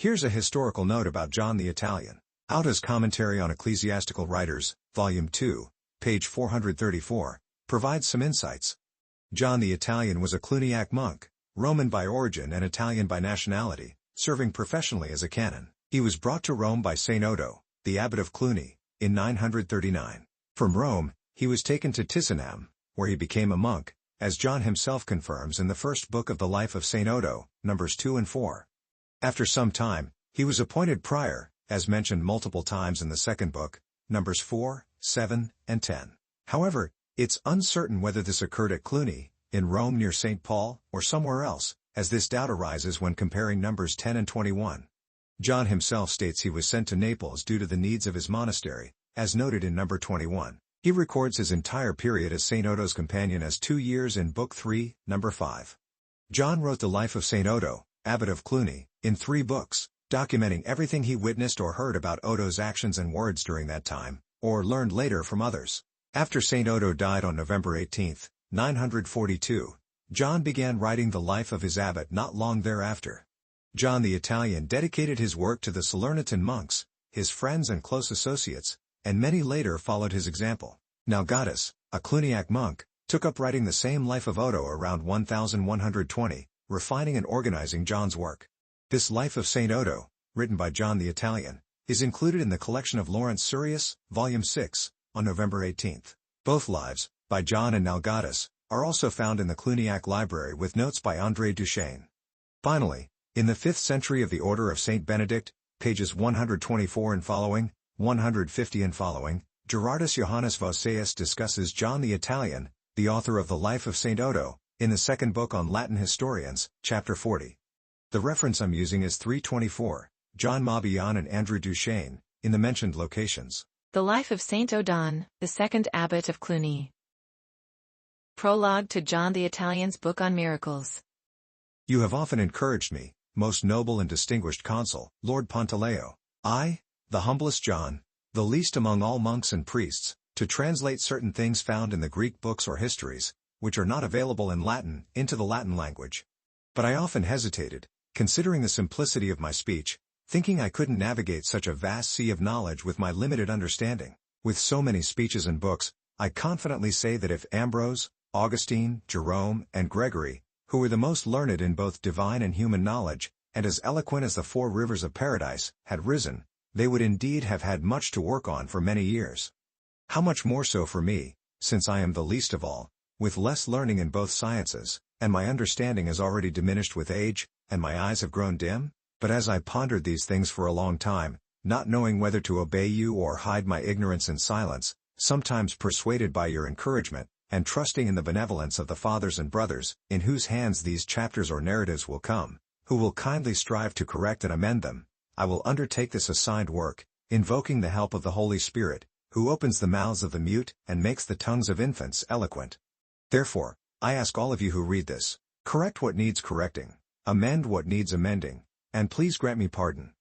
Here's a historical note about John the Italian. Odo's Commentary on Ecclesiastical Writers, Volume 2, page 434, provides some insights. John the Italian was a Cluniac monk, Roman by origin and Italian by nationality, serving professionally as a canon. He was brought to Rome by Saint Odo, the abbot of Cluny, in 939. From Rome, he was taken to Ticinum, where he became a monk, as John himself confirms in the first book of the life of Saint Odo, Numbers 2 and 4. After some time, he was appointed prior, as mentioned multiple times in the second book, Numbers 4, 7, and 10. However, it's uncertain whether this occurred at Cluny, in Rome near St. Paul, or somewhere else, as this doubt arises when comparing Numbers 10 and 21. John himself states he was sent to Naples due to the needs of his monastery, as noted in number 21. He records his entire period as St. Odo's companion as 2 years in Book 3, number 5. John wrote the life of St. Odo, abbot of Cluny, in 3 books, documenting everything he witnessed or heard about Odo's actions and words during that time, or learned later from others. After St. Odo died on November 18, 942, John began writing the life of his abbot not long thereafter. John the Italian dedicated his work to the Salernitan monks, his friends and close associates, and many later followed his example. Nalgatus, a Cluniac monk, took up writing the same life of Odo around 1120, refining and organizing John's work. This life of Saint Odo, written by John the Italian, is included in the collection of Lawrence Surius, Volume 6, on November 18. Both lives, by John and Nalgatus, are also found in the Cluniac library with notes by André Duchesne. Finally, in the 5th century of the Order of Saint Benedict, pages 124 and following, 150 and following, Gerardus Johannes Vossius discusses John the Italian, the author of the Life of Saint Odo, in the second book on Latin historians, chapter 40. The reference I'm using is 324, John Mabillon and Andrew Duchesne, in the mentioned locations. The Life of Saint Odon, the second abbot of Cluny. Prologue to John the Italian's book on miracles. You have often encouraged me, most noble and distinguished consul, Lord Pantaleo, I, the humblest John, the least among all monks and priests, to translate certain things found in the Greek books or histories, which are not available in Latin, into the Latin language. But I often hesitated, considering the simplicity of my speech, thinking I couldn't navigate such a vast sea of knowledge with my limited understanding. With so many speeches and books, I confidently say that if Ambrose, Augustine, Jerome, and Gregory, who were the most learned in both divine and human knowledge, and as eloquent as the 4 rivers of paradise, had risen, they would indeed have had much to work on for many years. How much more so for me, since I am the least of all, with less learning in both sciences, and my understanding is already diminished with age, and my eyes have grown dim? But as I pondered these things for a long time, not knowing whether to obey you or hide my ignorance in silence, sometimes persuaded by your encouragement, and trusting in the benevolence of the fathers and brothers, in whose hands these chapters or narratives will come, who will kindly strive to correct and amend them, I will undertake this assigned work, invoking the help of the Holy Spirit, who opens the mouths of the mute and makes the tongues of infants eloquent. Therefore, I ask all of you who read this, correct what needs correcting, amend what needs amending, and please grant me pardon,